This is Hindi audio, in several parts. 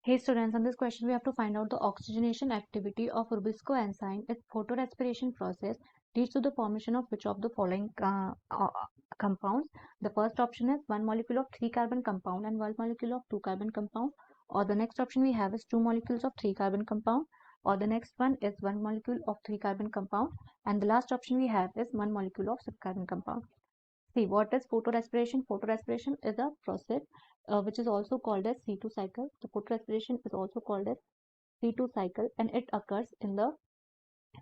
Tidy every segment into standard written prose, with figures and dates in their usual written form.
Hey students, on this question we have to find out the oxygenation activity of Rubisco enzyme. Its photorespiration process leads to the formation of which of the following compounds? The first option is one molecule of 3 carbon compound and one molecule of 2 carbon compound, or the next option we have is two molecules of 3 carbon compound, or the next one is one molecule of 3 carbon compound, and the last option we have is one molecule of 6 carbon compound. See, what is photorespiration? Photorespiration is a process which is also called as C2 cycle. The photorespiration is also called as C2 cycle and it occurs in the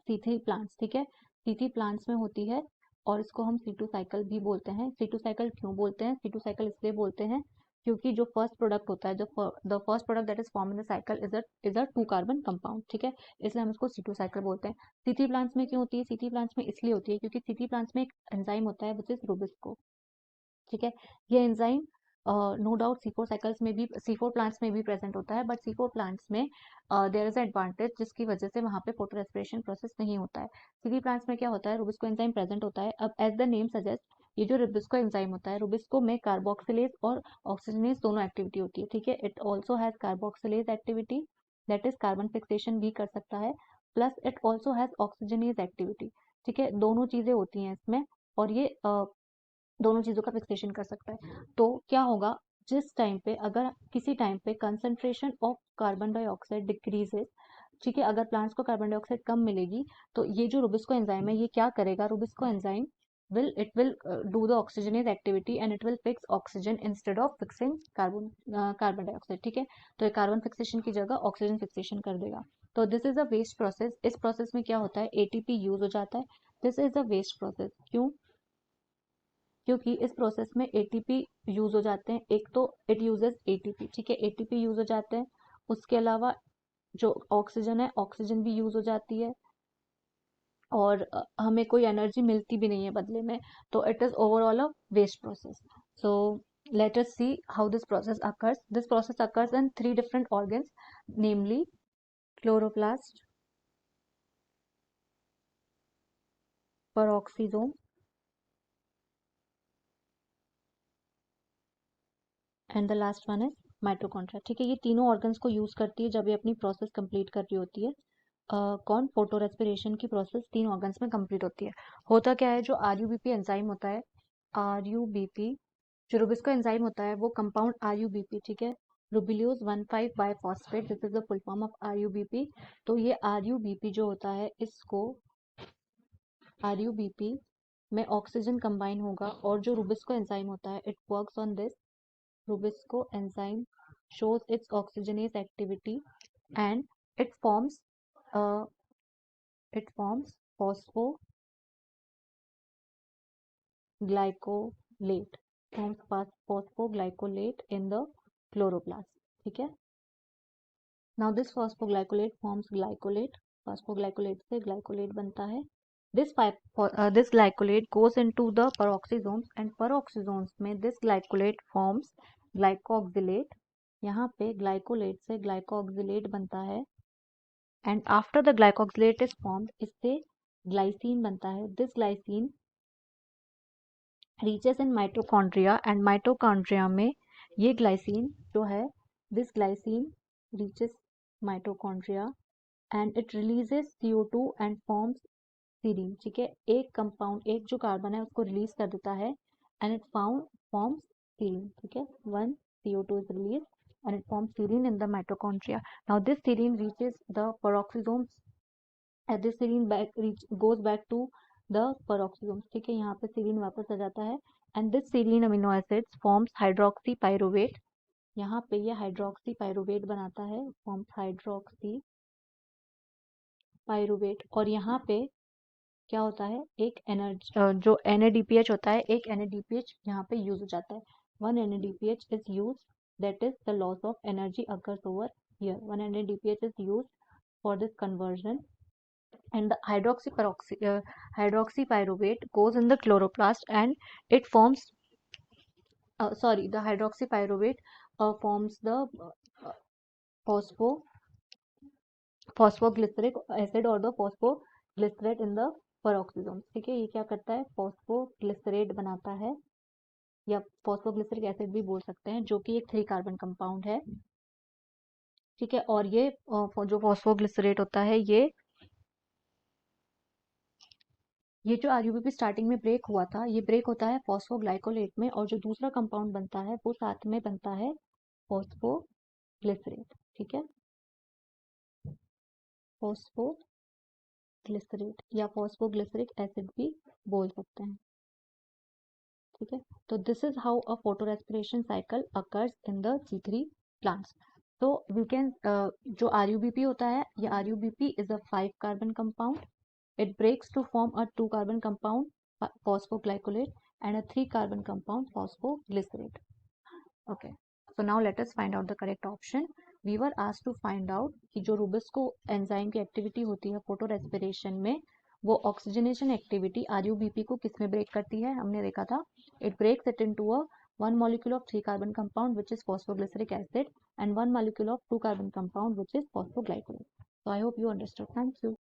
C3 plants. ठीक है, C3 plants में होती है और इसको हम C2 cycle भी बोलते हैं. C2 cycle क्यों बोलते हैं? C2 cycle इसलिए बोलते हैं क्योंकि जो फर्स्ट प्रोडक्ट होता है, the first product that is form in the cycle is a 2 carbon compound. ठीक है, इसलिए हम इसको C2 साइकिल बोलते हैं. C3 प्लांट्स में क्यों होती है? C3 प्लांट्स में इसलिए होती है क्योंकि C3 प्लांट्स में एक एंजाइम होता है विच इज रुबिस्को. ठीक है, ये enzyme no doubt C4 cycles में भी, C4 प्लांट्स में भी प्रेजेंट होता है, बट C4 प्लांट्स में देयर इज एडवांटेज जिसकी वजह से वहां पे फोटो रेस्पिरेशन प्रोसेस नहीं होता है. C3 प्लांट्स में क्या होता है? रुबिस्को एंजाइम प्रेजेंट होता है. अब एज द नेम सजेस्ट, ये जो रुबिस्को एंजाइम होता है, रुबिस्को में कार्बोक्सिलेज और ऑक्सीजनेज दोनों एक्टिविटी होती है. ठीक है, it also has carboxylase activity, that is carbon fixation भी कर सकता है, plus it also has oxygenase activity. ठीक है, दोनों चीजें होती हैं इसमें और ये दोनों चीजों का फिक्सेशन कर सकता है. तो क्या होगा, जिस टाइम पे, अगर किसी टाइम पे concentration of carbon dioxide decreases, ठीक है, अगर प्लांट्स को कार्बन डाइऑक्साइड कम मिलेगी तो ये जो रुबिस्को एंजाइम है ये क्या करेगा? Rubisco enzyme will do the oxygenase activity and it will fix oxygen instead of fixing carbon dioxide. ठीक है, तो ये कार्बन फिक्सेशन की जगह ऑक्सीजन फिक्सेशन कर देगा. तो this is a waste process. इस प्रोसेस में क्या होता है? एटीपी यूज हो जाता है. This is a waste process. क्यों? क्योंकि इस प्रोसेस में एटीपी यूज हो जाते हैं. एक तो इट यूजेस एटीपी. ठीक है, एटीपी यूज हो जाते हैं. उसके अलावा जो ऑक्सीजन है, ऑक्सीजन भी यूज हो जाती है और हमें कोई एनर्जी मिलती भी नहीं है बदले में. तो it is overall a waste process. So let us see how this process occurs. This process occurs in three different organs, namely chloroplast, peroxisome and the last one is mitochondria. ठीक है, ये तीनों ऑर्गन्स को यूज करती है जब ये अपनी प्रोसेस कंप्लीट कर रही होती है. कौन? फोटो रेस्पिरेशन की प्रोसेस तीन ऑर्गन्स में कंप्लीट होती है. होता क्या है, जो आरयूबीपी एंजाइम होता है, आरयूबीपी, जो रुबिस्को एंजाइम होता है वो कंपाउंड आरयूबीपी, ठीक है, रुबिलियोज 1,5 biphosphate, this is the full form of RuBP. तो ये आरयूबीपी जो होता है, इसको आरयूबीपी में ऑक्सीजन कंबाइन होगा और जो रुबिस्को एंजाइम होता है, it works on this. Rubisco enzyme shows its oxygenase activity and it forms uh, phosphoglycolate, phosphoglycolate in the chloroplast. ठीक है, now this phosphoglycolate forms glycolate. phosphoglycolate से glycolate बनता है. This glycolate goes into the peroxisomes and peroxisomes में this glycolate forms glycoxylate. यहाँ पे glycolate से glycoxylate बनता है and after the glycoxylate is formed, इससे glycine बनता है. This glycine reaches in mitochondria and mitochondria में ये glycine जो है, this glycine reaches mitochondria and it releases CO2 and forms serine. ठीक है, एक कंपाउंड, एक जो कार्बन है उसको रिलीज कर देता है एंड इट फॉर्म्स सीरीन. ठीक है, one CO2 is released and it forms serine in the mitochondria. Now this serine reaches the peroxisomes and this serine goes back to the peroxisomes. ठीक है, यहाँ पे serine वापस आ जाता है and this serine amino acids forms hydroxypyruvate. यहाँ पे ये हाइड्रोक्सीपाइरुवेट बनाता है, forms हाइड्रोक्सीपाइरुवेट. और यहाँ पे क्या होता है, एक एनर्जी जो NADPH होता है, एक NADPH यहाँ पे यूज हो जाता है. One NADPH is use, that is the loss of energy occurs over here. One NADPH is use for this conversion and the hydroxypyruvate goes in the chloroplast and it forms the hydroxypyruvate forms the phosphoglyceric acid or the phosphoglycerate in the peroxisome. ठीक है, ये क्या करता है? फॉस्फोग्लिसरेट बनाता है या फॉस्फोग्लिसरिक एसिड भी बोल सकते हैं, जो कि एक 3 कार्बन कंपाउंड है. ठीक है। और ये जो फॉस्फोग्लिसरेट होता है, ये जो आरयूबीपी स्टार्टिंग में ब्रेक हुआ था, ये ब्रेक होता है फॉस्फोग्लाइकोलेट में, और जो दूसरा कंपाउंड बनता है वो साथ में बनता है फॉस्फोग्लिसरेट। ठीक है, फॉस्फोग्लिसरेट या फॉस्फोग्लिसरिक एसिड भी बोल सकते हैं। ठीक है, तो this is how a photo respiration cycle occurs in the C3 plants. तो वी कैन, जो आरयूबीपी होता है, ये RuBP is a 5 carbon compound. It breaks to form a 2 carbon compound phosphoglycolate and a 3 carbon compound phosphoglycerate. Okay, so now let us find out the correct option. We were asked to find out कि जो रूबिस्को एंजाइम की एक्टिविटी होती है फोटो रेस्पिरेशन में, वो ऑक्सीजनेशन एक्टिविटी आरयूबीपी को किस में ब्रेक करती है, हमने देखा था it breaks it into a one molecule of 3 carbon compound which is phosphoglyceric acid and one molecule of 2 carbon compound which is phosphoglycolate. So I hope you understood. Thank you.